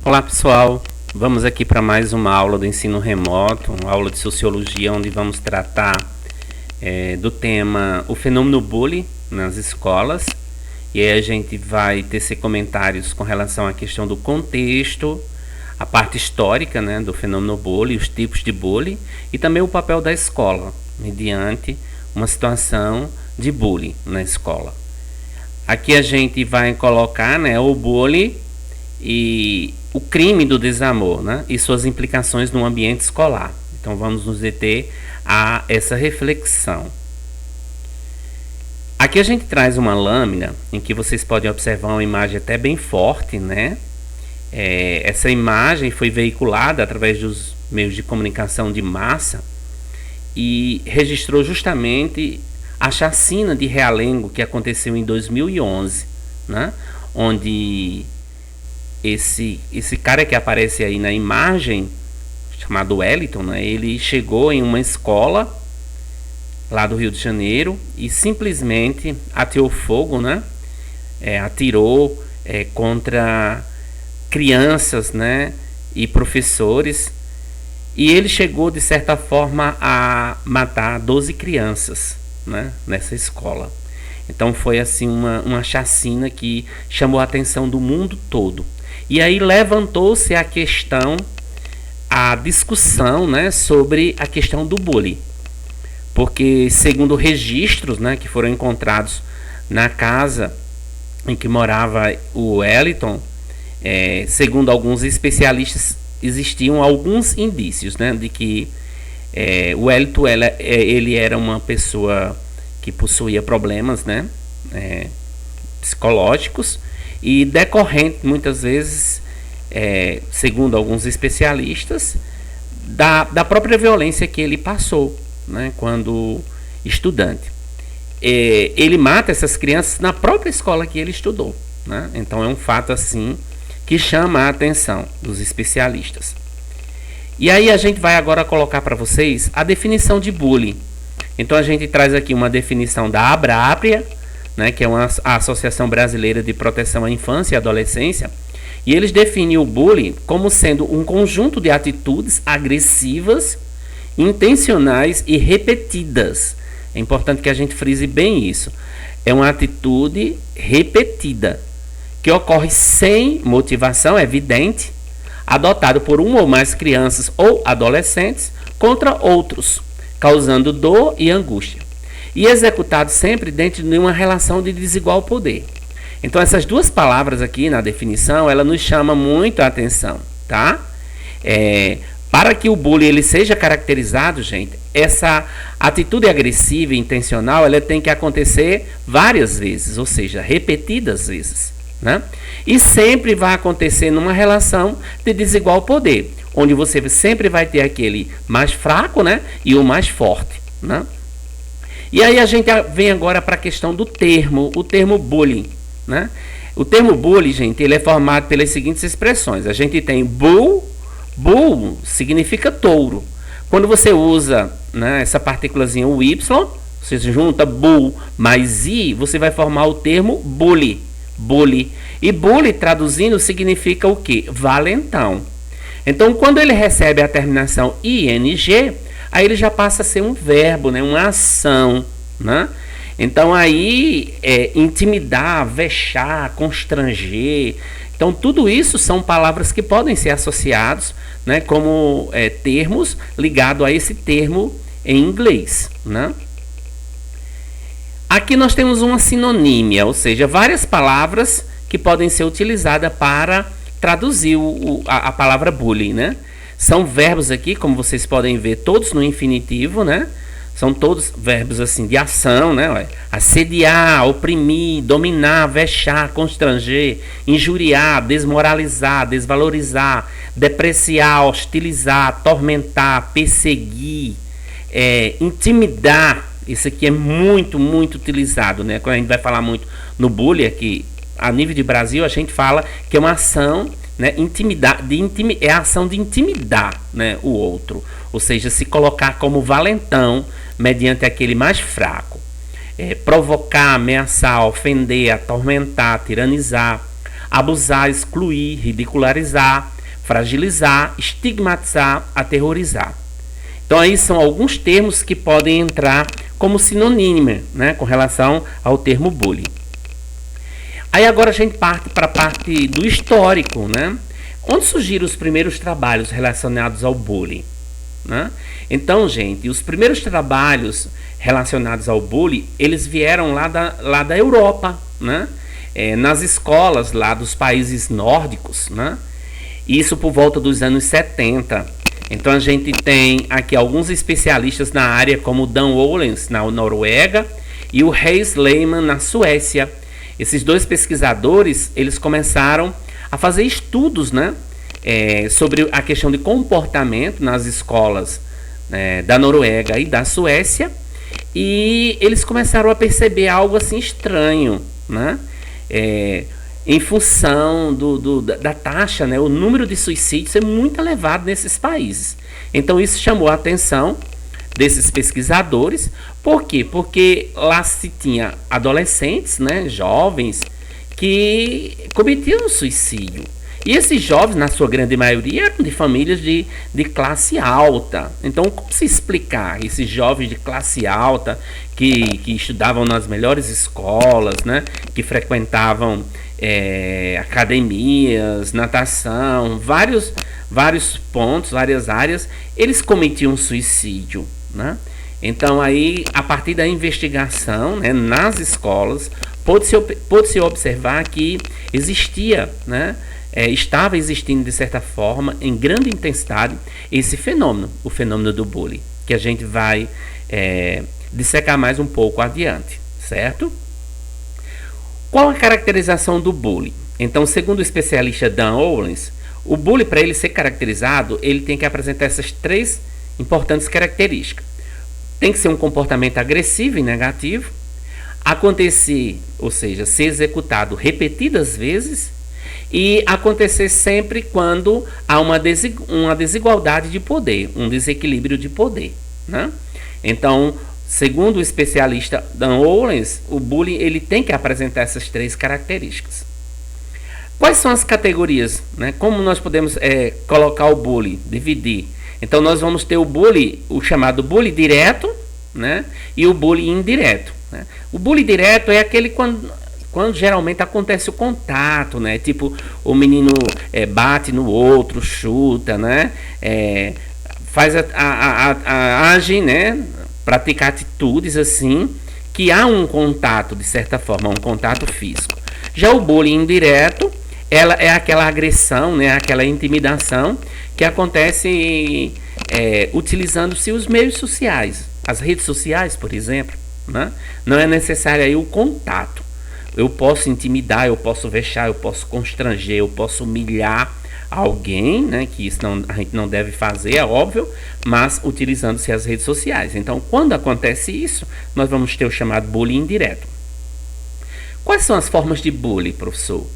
Olá pessoal, vamos aqui para mais uma aula do ensino remoto, uma aula de sociologia onde vamos tratar do tema o fenômeno bullying nas escolas. E aí a gente vai tecer comentários com relação à questão do contexto, a parte histórica, né, do fenômeno bullying, os tipos de bullying e também o papel da escola mediante uma situação de bullying na escola. Aqui a gente vai colocar, né, o bullying e o crime do desamor, né, e suas implicações no ambiente escolar. Então vamos nos deter a essa reflexão. Aqui a gente traz uma lâmina em que vocês podem observar uma imagem até bem forte, né? Essa imagem foi veiculada através dos meios de comunicação de massa e registrou justamente a chacina de Realengo que aconteceu em 2011, né? Onde esse cara que aparece aí na imagem, chamado Wellington, né? Ele chegou em uma escola lá do Rio de Janeiro e simplesmente ateou fogo, né? Atirou contra crianças, né? E professores, e ele chegou de certa forma a matar 12 crianças, né? Nessa escola. Então foi assim uma chacina que chamou a atenção do mundo todo. E aí levantou-se a questão, a discussão, né, sobre a questão do bullying. Porque segundo registros, né, que foram encontrados na casa em que morava o Wellington, segundo alguns especialistas, existiam alguns indícios, né, de que o Wellington ele era uma pessoa que possuía problemas, né, psicológicos e decorrente muitas vezes, segundo alguns especialistas, da própria violência que ele passou, né, quando estudante. Ele mata essas crianças na própria escola que ele estudou, né? Então é um fato assim que chama a atenção dos especialistas. E aí a gente vai agora colocar para vocês a definição de bullying. Então a gente traz aqui uma definição da Abrapria, né, que é a Associação Brasileira de Proteção à Infância e Adolescência, e eles definem o bullying como sendo um conjunto de atitudes agressivas, intencionais e repetidas. É importante que a gente frise bem isso. É uma atitude repetida, que ocorre sem motivação evidente, adotado por uma ou mais crianças ou adolescentes contra outros, causando dor e angústia, e executado sempre dentro de uma relação de desigual poder. Então essas duas palavras aqui na definição, ela nos chama muito a atenção, tá? Para que o bullying ele seja caracterizado, gente, essa atitude agressiva e intencional, ela tem que acontecer várias vezes, ou seja, repetidas vezes, né? E sempre vai acontecer numa relação de desigual poder, onde você sempre vai ter aquele mais fraco, né, e o mais forte, né? E aí a gente vem agora para a questão do termo, o termo bullying, né? O termo bullying, gente, ele é formado pelas seguintes expressões. A gente tem bull significa touro. Quando você usa, né, essa partículazinha, o y, você junta bull mais i, você vai formar o termo bully. E bully, traduzindo, significa o quê? Valentão. Então, quando ele recebe a terminação ing, aí ele já passa a ser um verbo, né, uma ação, né? Então, aí, intimidar, vexar, constranger. Então, tudo isso são palavras que podem ser associados, né, como termos ligados a esse termo em inglês, né? Aqui nós temos uma sinonímia, ou seja, várias palavras que podem ser utilizadas para traduzir a palavra bullying, né? São verbos aqui, como vocês podem ver, todos no infinitivo, né? São todos verbos assim de ação, né? Assediar, oprimir, dominar, vexar, constranger, injuriar, desmoralizar, desvalorizar, depreciar, hostilizar, atormentar, perseguir, intimidar. Isso aqui é muito, muito utilizado, né? Quando a gente vai falar muito no bullying aqui, a nível de Brasil, a gente fala que é uma ação, né, é a ação de intimidar, né, o outro. Ou seja, se colocar como valentão mediante aquele mais fraco. Provocar, ameaçar, ofender, atormentar, tiranizar, abusar, excluir, ridicularizar, fragilizar, estigmatizar, aterrorizar. Então aí são alguns termos que podem entrar como sinônimo, né, com relação ao termo bullying. Aí agora a gente parte para a parte do histórico, né? Onde surgiram os primeiros trabalhos relacionados ao bullying, né? Então, gente, os primeiros trabalhos relacionados ao bullying, eles vieram lá da Europa, né? Nas escolas lá dos países nórdicos, né? Isso por volta dos anos 70. Então a gente tem aqui alguns especialistas na área, como Dan Ohlens, na Noruega, e o Hans Lehmann, na Suécia. Esses dois pesquisadores, eles começaram a fazer estudos, né, sobre a questão de comportamento nas escolas da Noruega e da Suécia, e eles começaram a perceber algo assim estranho, né, em função da taxa, né, o número de suicídios é muito elevado nesses países. Então isso chamou a atenção desses pesquisadores. Por quê? Porque lá se tinha adolescentes, né, jovens, que cometiam suicídio. E esses jovens, na sua grande maioria, eram de famílias de classe alta. Então, como se explicar esses jovens de classe alta que estudavam nas melhores escolas, né, que frequentavam academias, natação, vários pontos, várias áreas, eles cometiam suicídio, né? Então aí, a partir da investigação, né, nas escolas, pôde-se observar que existia, né, estava existindo de certa forma, em grande intensidade, esse fenômeno, o fenômeno do bullying, que a gente vai dissecar mais um pouco adiante, certo? Qual a caracterização do bullying? Então, segundo o especialista Dan Ohlens, o bullying, para ele ser caracterizado, ele tem que apresentar essas três importantes características. Tem que ser um comportamento agressivo e negativo, acontecer, ou seja, ser executado repetidas vezes, e acontecer sempre quando há uma desigualdade de poder, um desequilíbrio de poder, né? Então, segundo o especialista Dan Ohlens, o bullying ele tem que apresentar essas três características. Quais são as categorias, né? Como nós podemos colocar o bullying, dividir? Então nós vamos ter o bullying, o chamado bullying direto, né? E o bullying indireto, né? O bullying direto é aquele quando geralmente acontece o contato, né? Tipo, o menino bate no outro, chuta, né? Faz age, né? Praticar atitudes assim, que há um contato, de certa forma, um contato físico. Já o bullying indireto, ela é aquela agressão, né, aquela intimidação que acontece utilizando-se os meios sociais, as redes sociais, por exemplo, né? Não é necessário aí o contato. Eu posso intimidar, eu posso vexar, eu posso constranger, eu posso humilhar alguém, né, que isso a gente não deve fazer, é óbvio, mas utilizando-se as redes sociais. Então, quando acontece isso, nós vamos ter o chamado bullying indireto. Quais são as formas de bullying, professor?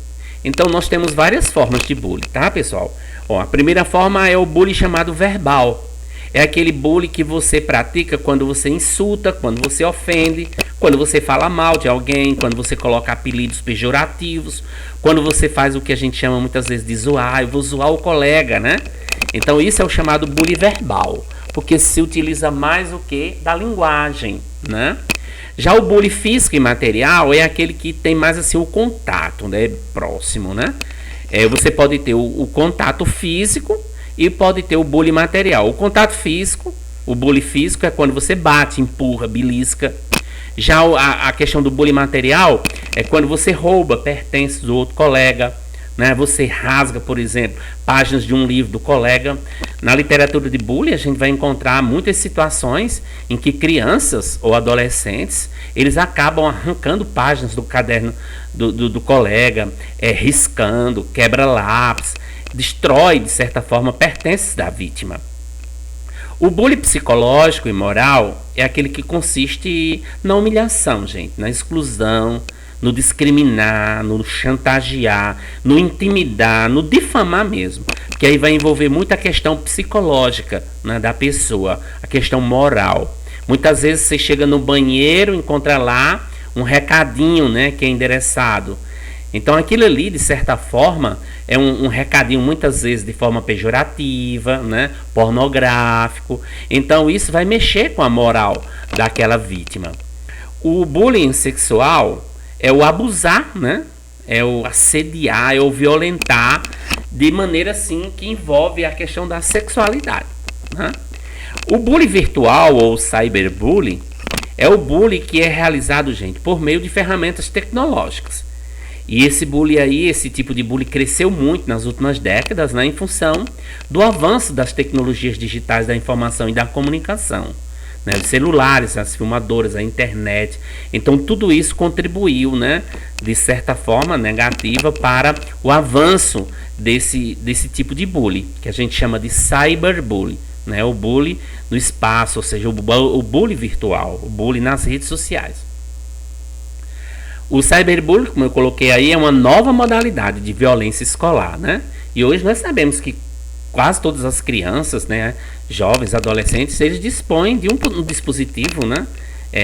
Então, nós temos várias formas de bullying, tá, pessoal? A primeira forma é o bullying chamado verbal. É aquele bullying que você pratica quando você insulta, quando você ofende, quando você fala mal de alguém, quando você coloca apelidos pejorativos, quando você faz o que a gente chama muitas vezes de zoar. Eu vou zoar o colega, né? Então isso é o chamado bullying verbal, porque se utiliza mais o que? Da linguagem, né? Já o bullying físico e material é aquele que tem mais assim o contato, né? Próximo, né? Você pode ter o contato físico e pode ter o bullying material. O contato físico, o bullying físico é quando você bate, empurra, belisca. Já a questão do bullying material é quando você rouba pertences do outro colega, né? Você rasga, por exemplo, páginas de um livro do colega. Na literatura de bullying a gente vai encontrar muitas situações em que crianças ou adolescentes eles acabam arrancando páginas do caderno do colega, riscando, quebra lápis, destrói de certa forma pertences da vítima. O bullying psicológico e moral é aquele que consiste na humilhação, gente, na exclusão, no discriminar, no chantagear, no intimidar, no difamar mesmo. Que aí vai envolver muita questão psicológica, né, da pessoa, a questão moral. Muitas vezes você chega no banheiro, encontra lá um recadinho, né, que é endereçado. Então aquilo ali, de certa forma, é um recadinho muitas vezes de forma pejorativa, né? Pornográfico. Então isso vai mexer com a moral daquela vítima. O bullying sexual é o abusar, né? É o assediar, é o violentar de maneira assim que envolve a questão da sexualidade, né? O bullying virtual ou cyberbullying é o bullying que é realizado, gente, por meio de ferramentas tecnológicas. E esse bullying aí, esse tipo de bullying cresceu muito nas últimas décadas, né, em função do avanço das tecnologias digitais da informação e da comunicação, né, os celulares, as filmadoras, a internet. Então tudo isso contribuiu, né, de certa forma negativa para o avanço desse tipo de bullying, que a gente chama de cyberbullying, né, o bullying no espaço, ou seja, o bullying virtual, o bullying nas redes sociais. O cyberbullying, como eu coloquei aí, é uma nova modalidade de violência escolar, né? E hoje nós sabemos que quase todas as crianças, né, jovens, adolescentes, eles dispõem de um dispositivo, né,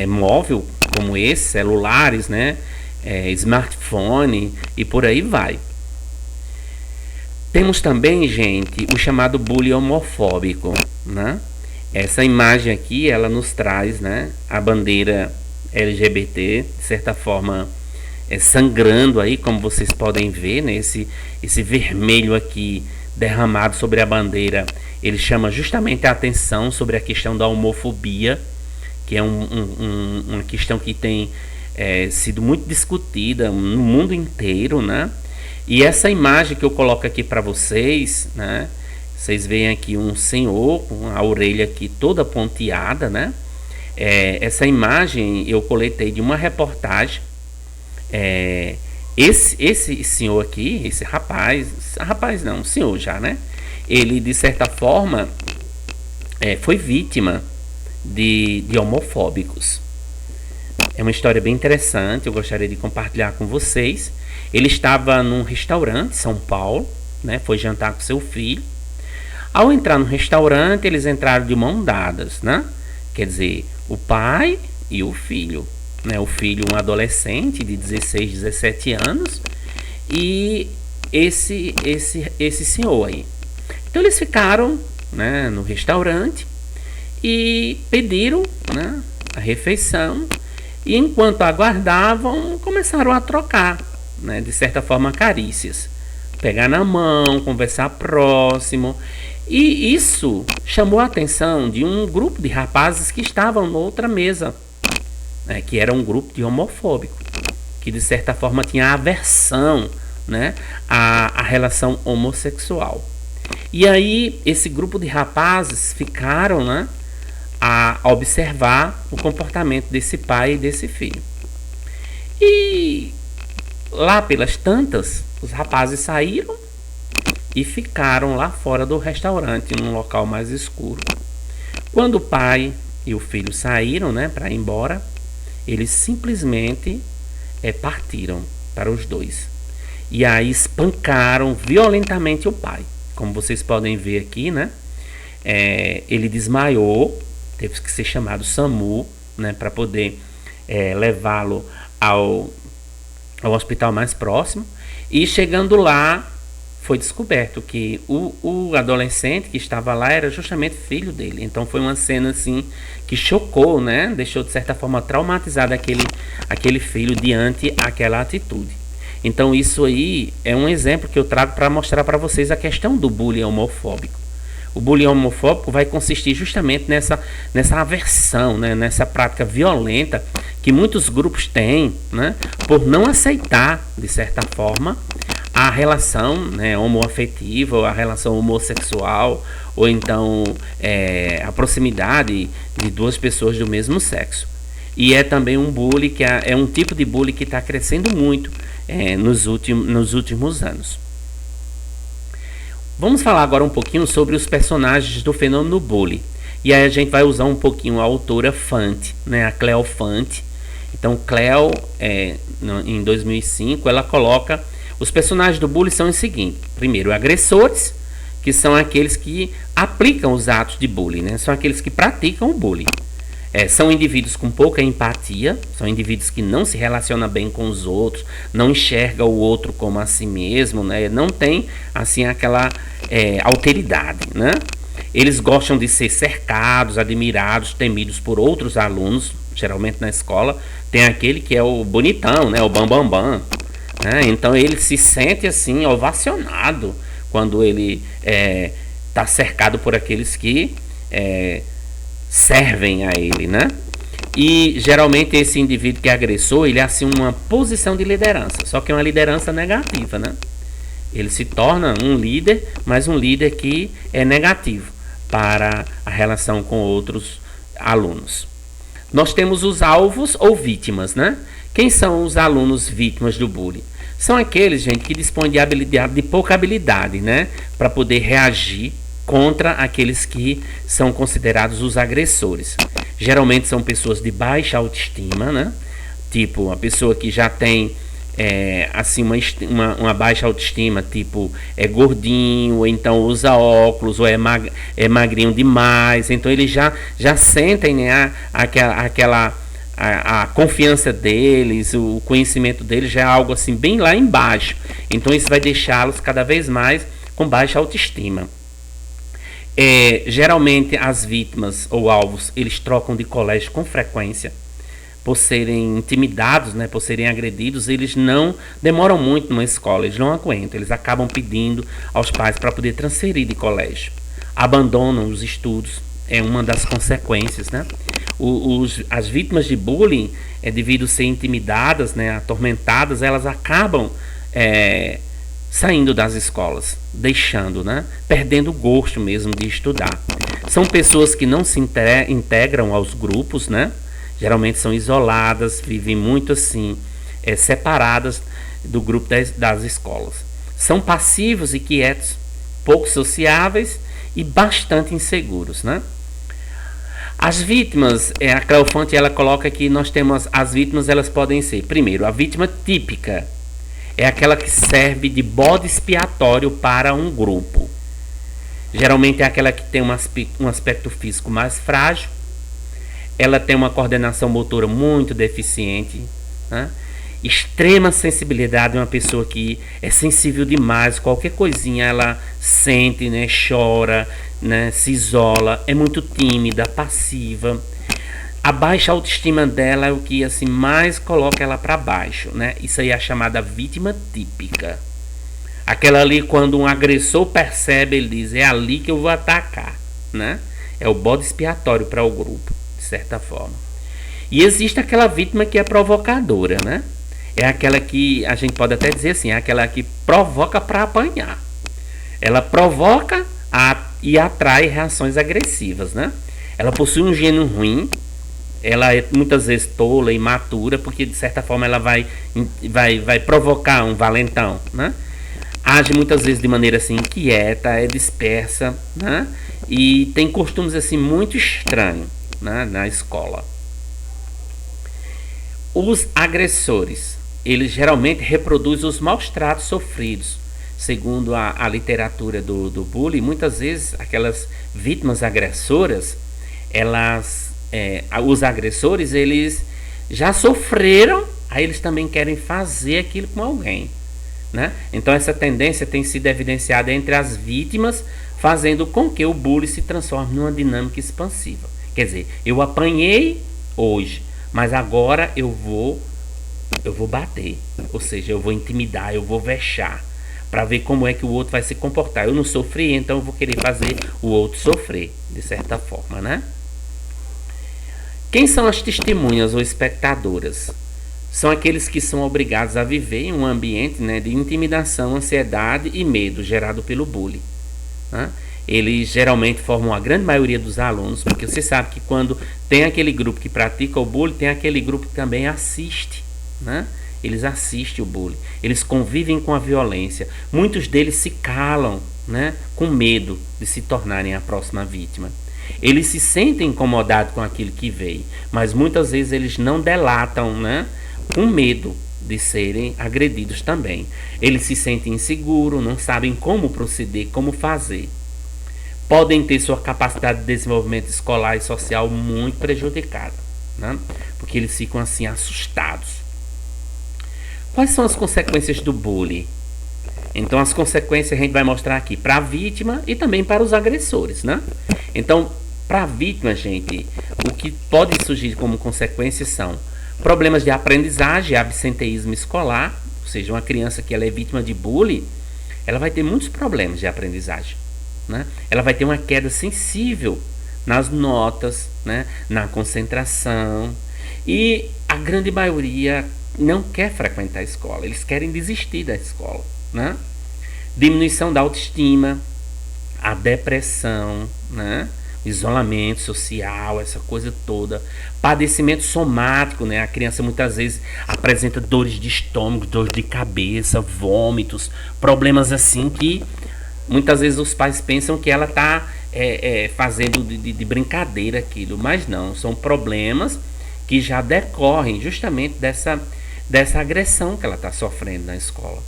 móvel como esse, celulares, né, smartphone e por aí vai. Temos também, gente, o chamado bullying homofóbico, né? Essa imagem aqui, ela nos traz, né, a bandeira LGBT, de certa forma, sangrando aí, como vocês podem ver, né, esse vermelho aqui derramado sobre a bandeira, ele chama justamente a atenção sobre a questão da homofobia, que é uma questão que tem sido muito discutida no mundo inteiro, né? E essa imagem que eu coloco aqui para vocês, né? Vocês veem aqui um senhor com a orelha aqui toda ponteada, né? Essa imagem eu coletei de uma reportagem. Esse senhor aqui, esse rapaz não, senhor já, né? Ele de certa forma foi vítima de homofóbicos. É uma história bem interessante, eu gostaria de compartilhar com vocês. Ele estava num restaurante em São Paulo, né? Foi jantar com seu filho. Ao entrar no restaurante, eles entraram de mão dadas, né? Quer dizer, o pai e o filho, né? O filho, um adolescente de 16, 17 anos, e esse senhor aí. Então eles ficaram, né, no restaurante e pediram, né, a refeição, e enquanto aguardavam, começaram a trocar, né, de certa forma, carícias. Pegar na mão, conversar próximo. E isso chamou a atenção de um grupo de rapazes que estavam noutra mesa, né, que era um grupo de homofóbico, que de certa forma tinha aversão, né, à relação homossexual. E aí esse grupo de rapazes ficaram, né, a observar o comportamento desse pai e desse filho. E lá pelas tantas, os rapazes saíram e ficaram lá fora do restaurante, num local mais escuro. Quando o pai e o filho saíram, né, para ir embora, eles simplesmente partiram para os dois. E aí espancaram violentamente o pai. Como vocês podem ver aqui, né, ele desmaiou, teve que ser chamado SAMU, né, para poder levá-lo ao hospital mais próximo. E chegando lá, foi descoberto que o adolescente que estava lá era justamente filho dele. Então foi uma cena assim que chocou, né? Deixou de certa forma traumatizado aquele filho diante aquela atitude. Então isso aí é um exemplo que eu trago para mostrar para vocês a questão do bullying homofóbico. O bullying homofóbico vai consistir justamente nessa aversão, né? Nessa prática violenta que muitos grupos têm, né? Por não aceitar, de certa forma, a relação, né, homoafetiva, ou a relação homossexual, ou então a proximidade de duas pessoas do mesmo sexo. E é também um bullying que é um tipo de bullying que está crescendo muito nos últimos anos. Vamos falar agora um pouquinho sobre os personagens do fenômeno bullying. E aí a gente vai usar um pouquinho a autora Fante, né, a Cleo Fante. Então Cleo, em 2005, ela coloca: os personagens do bullying são os seguintes. Primeiro, agressores, que são aqueles que aplicam os atos de bullying, né? São aqueles que praticam o bullying. São indivíduos com pouca empatia, são indivíduos que não se relacionam bem com os outros, não enxerga o outro como a si mesmo, né? Não tem assim aquela alteridade, né? Eles gostam de ser cercados, admirados, temidos por outros alunos. Geralmente na escola tem aquele que é o bonitão, né? O bambambam, bam, bam, né? Então ele se sente assim ovacionado quando ele está cercado por aqueles que servem a ele, né? E geralmente esse indivíduo que é agressor, ele assume uma posição de liderança, só que é uma liderança negativa, né? Ele se torna um líder, mas um líder que é negativo para a relação com outros alunos. Nós temos os alvos ou vítimas, né? Quem são os alunos vítimas do bullying? São aqueles, gente, que dispõem de pouca habilidade, né? Para poder reagir contra aqueles que são considerados os agressores. Geralmente são pessoas de baixa autoestima, né? Tipo, uma pessoa que já tem assim uma baixa autoestima, tipo gordinho, ou então usa óculos, ou é magrinho demais, então eles já sentem, né, a confiança deles, o conhecimento deles já é algo assim bem lá embaixo, então isso vai deixá-los cada vez mais com baixa autoestima. Geralmente as vítimas ou alvos, eles trocam de colégio com frequência. Por serem intimidados, né, por serem agredidos, eles não demoram muito numa escola, eles não aguentam, eles acabam pedindo aos pais para poder transferir de colégio. Abandonam os estudos, é uma das consequências, né? As vítimas de bullying, devido a serem intimidadas, né, atormentadas, elas acabam saindo das escolas, deixando, né, perdendo o gosto mesmo de estudar. São pessoas que não se integram aos grupos, né? Geralmente são isoladas, vivem muito assim, separadas do grupo das escolas. São passivos e quietos, pouco sociáveis e bastante inseguros, né? As vítimas, a Cleofante, ela coloca que nós temos as vítimas, elas podem ser, primeiro, a vítima típica, é aquela que serve de bode expiatório para um grupo. Geralmente é aquela que tem um aspecto físico mais frágil, ela tem uma coordenação motora muito deficiente, né? Extrema sensibilidade, uma pessoa que é sensível demais, qualquer coisinha ela sente, né? Chora, né? Se isola, é muito tímida, passiva. A baixa autoestima dela é o que assim mais coloca ela para baixo, né? Isso aí é a chamada vítima típica. Aquela ali, quando um agressor percebe, ele diz, é ali que eu vou atacar, né? É o bode expiatório para o grupo, de certa forma. E existe aquela vítima que é provocadora, né? É aquela que a gente pode até dizer assim, é aquela que provoca para apanhar. Ela provoca e atrai reações agressivas, né? Ela possui um gênio ruim, ela é muitas vezes tola, imatura, porque de certa forma ela vai provocar um valentão, né? Age muitas vezes de maneira assim inquieta, é dispersa, né? E tem costumes assim muito estranhos, né, na escola. Os agressores, eles geralmente reproduzem os maus tratos sofridos. Segundo a literatura do bullying, muitas vezes aquelas vítimas agressoras, os agressores, eles já sofreram, aí eles também querem fazer aquilo com alguém, né? Então essa tendência tem sido evidenciada entre as vítimas, fazendo com que o bullying se transforme numa dinâmica expansiva. Quer dizer, eu apanhei hoje, mas agora eu vou bater, ou seja, eu vou intimidar, eu vou vexar, para ver como é que o outro vai se comportar. Eu não sofri, então eu vou querer fazer o outro sofrer, de certa forma, né? Quem são as testemunhas ou espectadoras? São aqueles que são obrigados a viver em um ambiente, né, de intimidação, ansiedade e medo gerado pelo bullying, né? Eles geralmente formam a grande maioria dos alunos, porque você sabe que quando tem aquele grupo que pratica o bullying, tem aquele grupo que também assiste, né? Eles assistem o bullying, eles convivem com a violência. Muitos deles se calam, né, com medo de se tornarem a próxima vítima. Eles se sentem incomodados com aquilo que veio, mas muitas vezes eles não delatam, né, com medo de serem agredidos também. Eles se sentem inseguros, não sabem como proceder, como fazer. podem ter sua capacidade de desenvolvimento escolar e social muito prejudicada, né? Porque eles ficam assim assustados. Quais são as consequências do bullying? Então as consequências a gente vai mostrar aqui para a vítima e também para os agressores, né? Então, para a vítima, gente, o que pode surgir como consequências são problemas de aprendizagem, absenteísmo escolar, ou seja, uma criança que ela é vítima de bullying, ela vai ter muitos problemas de aprendizagem, né? Ela vai ter uma queda sensível nas notas, né? Na concentração, e a grande maioria não quer frequentar a escola, eles querem desistir da escola, né? Diminuição da autoestima, a depressão, né? O isolamento social, essa coisa toda, padecimento somático, né? A criança muitas vezes apresenta dores de estômago, dores de cabeça, vômitos, problemas assim que muitas vezes os pais pensam que ela está fazendo de brincadeira aquilo, mas não, são problemas que já decorrem justamente dessa agressão que ela está sofrendo na escola.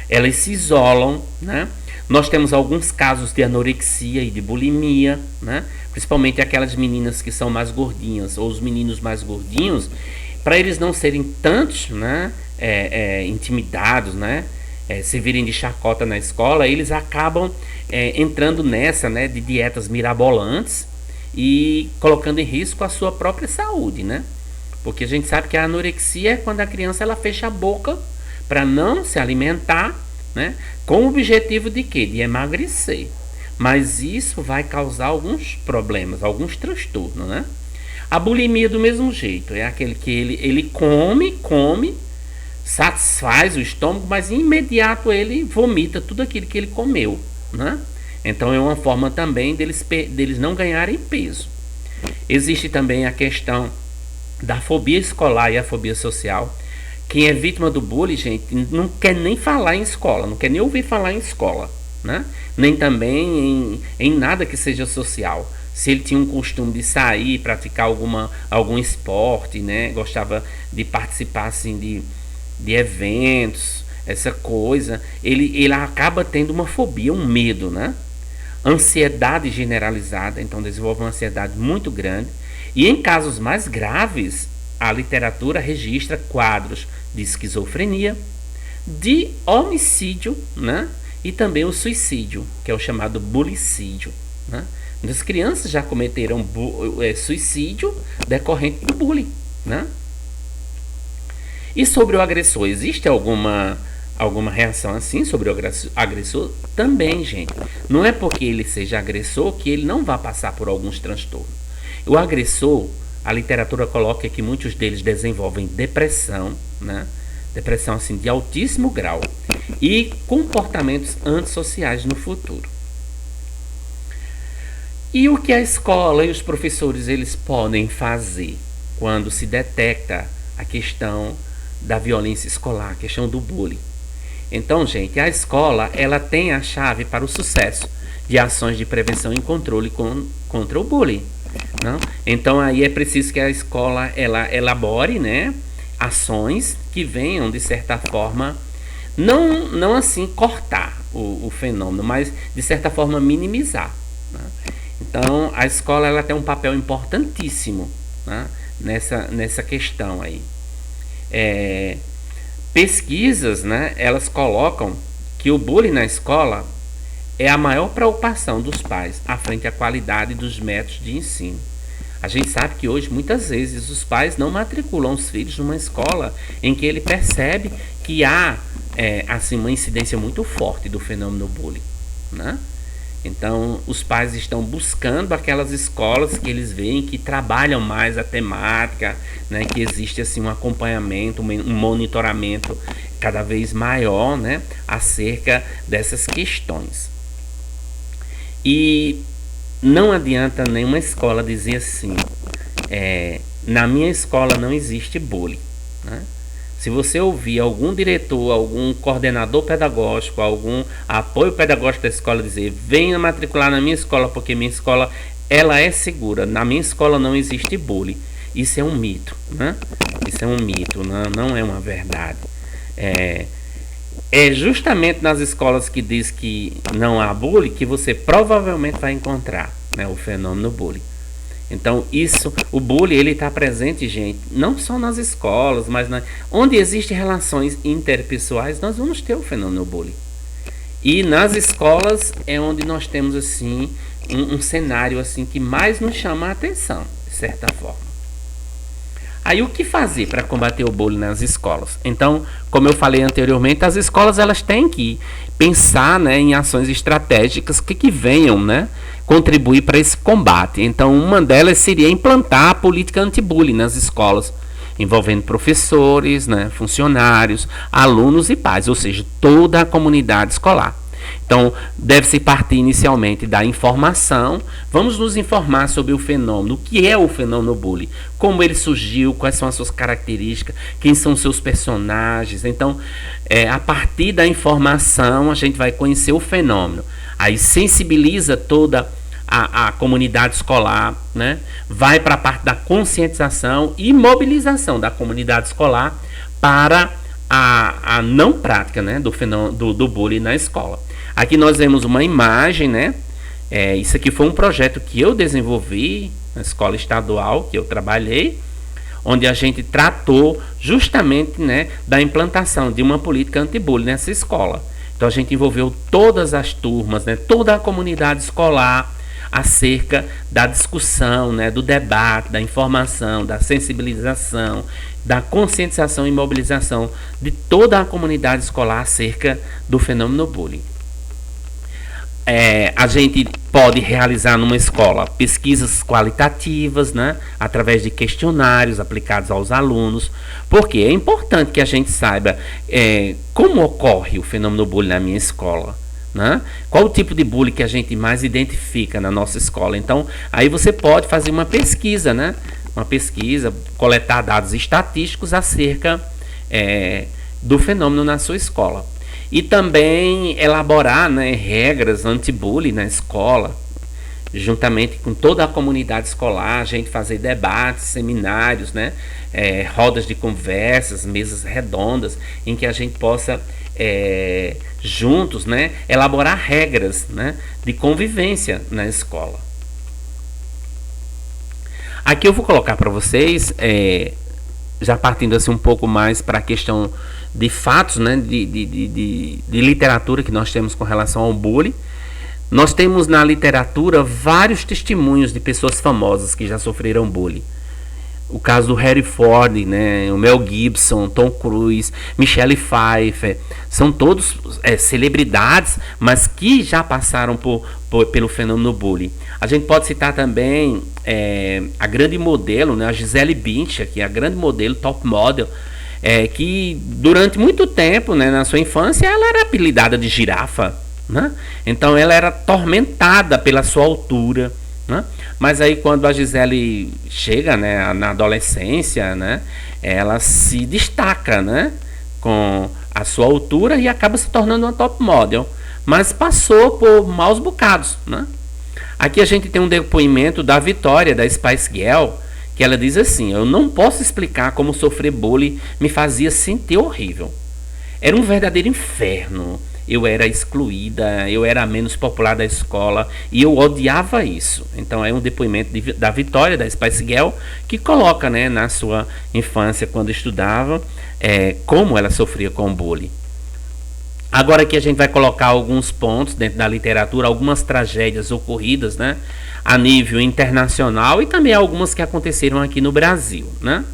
Elas se isolam, né? Nós temos alguns casos de anorexia e de bulimia, né? Principalmente aquelas meninas que são mais gordinhas ou os meninos mais gordinhos, para eles não serem tantos, né? Intimidados, né? Se virem de chacota na escola, eles acabam entrando nessa, né? De dietas mirabolantes e colocando em risco a sua própria saúde, né? Porque a gente sabe que a anorexia é quando a criança ela fecha a boca para não se alimentar, né? Com o objetivo de quê? De emagrecer. Mas isso vai causar alguns problemas, alguns transtornos, né? A bulimia do mesmo jeito, é aquele que ele come, satisfaz o estômago, mas em imediato ele vomita tudo aquilo que ele comeu, né? Então é uma forma também deles não ganharem peso. Existe também a questão da fobia escolar e a fobia social. Quem é vítima do bullying, gente, não quer nem falar em escola, não quer nem ouvir falar em escola, né? Nem também em nada que seja social. Se ele tinha um costume de sair, praticar algum esporte, né? Gostava de participar assim, de eventos, essa coisa, ele acaba tendo uma fobia, um medo, né? Ansiedade generalizada, então desenvolve uma ansiedade muito grande. E em casos mais graves, a literatura registra quadros de esquizofrenia, de homicídio, né? E também o suicídio, que é o chamado bulicídio, né? As crianças já cometeram suicídio decorrente do bullying, né? E sobre o agressor, existe alguma reação assim sobre o agressor? Também, gente. Não é porque ele seja agressor que ele não vai passar por alguns transtornos. O agressor, a literatura coloca que muitos deles desenvolvem depressão, né? Depressão assim de altíssimo grau e comportamentos antissociais no futuro. E o que a escola e os professores eles podem fazer quando se detecta a questão da violência escolar, a questão do bullying? Então, gente, a escola ela tem a chave para o sucesso de ações de prevenção e controle contra o bullying. Não? Então aí é preciso que a escola ela elabore, né, ações que venham de certa forma não assim cortar o fenômeno, mas de certa forma minimizar, né? Então a escola ela tem um papel importantíssimo, né, nessa questão aí. Pesquisas, né, elas colocam que o bullying na escola é a maior preocupação dos pais à frente à qualidade dos métodos de ensino. A gente sabe que hoje, muitas vezes, os pais não matriculam os filhos numa escola em que ele percebe que há assim, uma incidência muito forte do fenômeno bullying, né? Então, os pais estão buscando aquelas escolas que eles veem que trabalham mais a temática, né? Que existe assim, um acompanhamento, um monitoramento cada vez maior, né? Acerca dessas questões. E não adianta nenhuma escola dizer assim, na minha escola não existe bullying, né? Se você ouvir algum diretor, algum coordenador pedagógico, algum apoio pedagógico da escola dizer, venha matricular na minha escola porque minha escola ela é segura, na minha escola não existe bullying, isso é um mito, né? Isso é um mito, não é uma verdade. É justamente nas escolas que diz que não há bullying que você provavelmente vai encontrar, né, o fenômeno bullying. Então, o bullying, ele está presente, gente, não só nas escolas, mas onde existem relações interpessoais, nós vamos ter o fenômeno bullying. E nas escolas é onde nós temos, assim, um cenário, assim, que mais nos chama a atenção, de certa forma. Aí o que fazer para combater o bullying nas escolas? Então, como eu falei anteriormente, as escolas elas têm que pensar, né, em ações estratégicas que venham, né, contribuir para esse combate. Então, uma delas seria implantar a política anti-bullying nas escolas, envolvendo professores, né, funcionários, alunos e pais, ou seja, toda a comunidade escolar. Então, deve-se partir inicialmente da informação. Vamos nos informar sobre o fenômeno, o que é o fenômeno bullying, como ele surgiu, quais são as suas características, quem são os seus personagens. Então, a partir da informação, a gente vai conhecer o fenômeno. Aí sensibiliza toda a comunidade escolar, né? Vai para a parte da conscientização e mobilização da comunidade escolar para a não prática, né, do fenômeno do bullying na escola. Aqui nós vemos uma imagem, né? Isso aqui foi um projeto que eu desenvolvi na escola estadual que eu trabalhei, onde a gente tratou justamente, né, da implantação de uma política anti-bullying nessa escola. Então a gente envolveu todas as turmas, né, toda a comunidade escolar acerca da discussão, né, do debate, da informação, da sensibilização, da conscientização e mobilização de toda a comunidade escolar acerca do fenômeno bullying. A gente pode realizar numa escola pesquisas qualitativas, né, através de questionários aplicados aos alunos, porque é importante que a gente saiba como ocorre o fenômeno bullying na minha escola, né? Qual o tipo de bullying que a gente mais identifica na nossa escola. Então, aí você pode fazer uma pesquisa, né? Uma pesquisa, coletar dados estatísticos acerca do fenômeno na sua escola. E também elaborar, né, regras anti-bullying na escola, juntamente com toda a comunidade escolar, a gente fazer debates, seminários, né, rodas de conversas, mesas redondas, em que a gente possa, juntos, né, elaborar regras, né, de convivência na escola. Aqui eu vou colocar para vocês, já partindo assim um pouco mais para a questão de fatos, né, de literatura que nós temos com relação ao bullying. Nós temos na literatura vários testemunhos de pessoas famosas que já sofreram bullying. O caso do Harry Ford, né, o Mel Gibson, Tom Cruise, Michelle Pfeiffer, são todos celebridades, mas que já passaram pelo fenômeno bullying. A gente pode citar também a grande modelo, né, a Gisele Bündchen, que é a grande modelo, top model, que durante muito tempo, né, na sua infância, ela era apelidada de girafa, né? Então ela era atormentada pela sua altura, né? Mas aí quando a Gisele chega, né, na adolescência, né, ela se destaca, né, com a sua altura e acaba se tornando uma top model, mas passou por maus bocados, né? Aqui a gente tem um depoimento da Vitória, da Spice Girl, que ela diz assim: eu não posso explicar como sofrer bullying me fazia sentir horrível. Era um verdadeiro inferno. Eu era excluída, eu era a menos popular da escola e eu odiava isso. Então é um depoimento da Vitória, da Spice Girl, que coloca, né, na sua infância, quando estudava, como ela sofria com bullying. Agora aqui a gente vai colocar alguns pontos dentro da literatura, algumas tragédias ocorridas, né, a nível internacional e também algumas que aconteceram aqui no Brasil, né?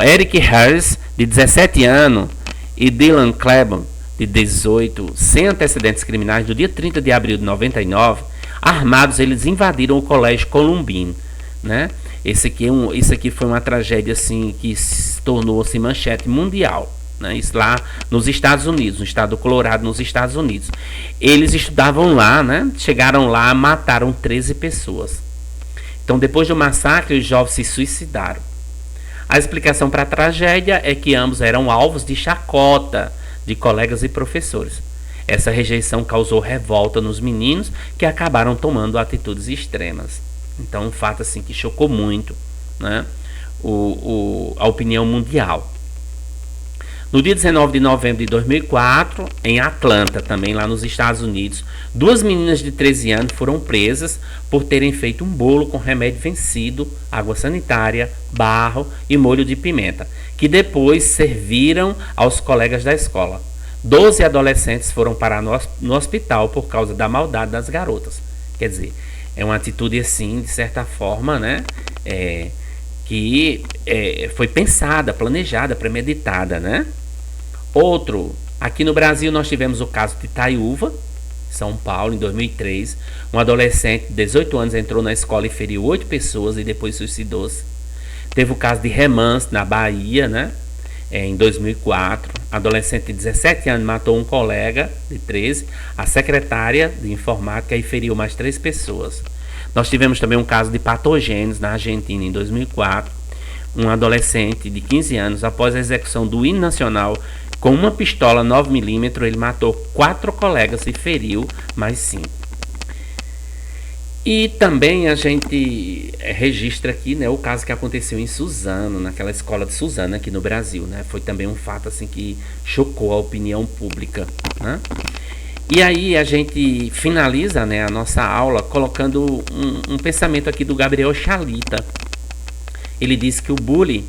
Eric Harris, de 17 anos, e Dylan Klebold, de 18, sem antecedentes criminais, no dia 30 de abril de 99, armados, eles invadiram o Colégio Columbine, né? Isso aqui foi uma tragédia assim que se tornou-se manchete mundial, né? Isso lá nos Estados Unidos, no estado do Colorado, nos Estados Unidos. Eles estudavam lá, né? Chegaram lá, mataram 13 pessoas. Então, depois do massacre, os jovens se suicidaram. A explicação para a tragédia é que ambos eram alvos de chacota de colegas e professores. Essa rejeição causou revolta nos meninos, que acabaram tomando atitudes extremas. Então, um fato assim que chocou muito, né, a opinião mundial. No dia 19 de novembro de 2004, em Atlanta, também lá nos Estados Unidos, 2 meninas de 13 anos foram presas por terem feito um bolo com remédio vencido, água sanitária, barro e molho de pimenta, que depois serviram aos colegas da escola. 12 adolescentes foram parar no hospital por causa da maldade das garotas. Quer dizer, é uma atitude assim, de certa forma, né? Que foi pensada, planejada, premeditada, né? Outro, aqui no Brasil nós tivemos o caso de Itaiúva, São Paulo, em 2003. Um adolescente de 18 anos entrou na escola e feriu 8 pessoas e depois suicidou-se. Teve o caso de Remanso, na Bahia, né? Em 2004. Adolescente de 17 anos matou um colega de 13, a secretária de informática, e feriu mais 3 pessoas. Nós tivemos também um caso de Patogênios na Argentina, em 2004. Um adolescente de 15 anos, após a execução do hino nacional com uma pistola 9mm, ele matou 4 colegas e feriu mais 5. E também a gente registra aqui, né, o caso que aconteceu em Suzano, naquela escola de Suzano aqui no Brasil, né? Foi também um fato assim que chocou a opinião pública, né? E aí a gente finaliza, né, a nossa aula colocando um pensamento aqui do Gabriel Chalita. Ele diz que o bullying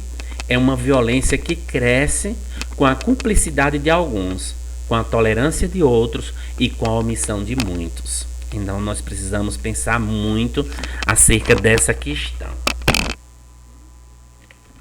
é uma violência que cresce com a cumplicidade de alguns, com a tolerância de outros e com a omissão de muitos. Então nós precisamos pensar muito acerca dessa questão.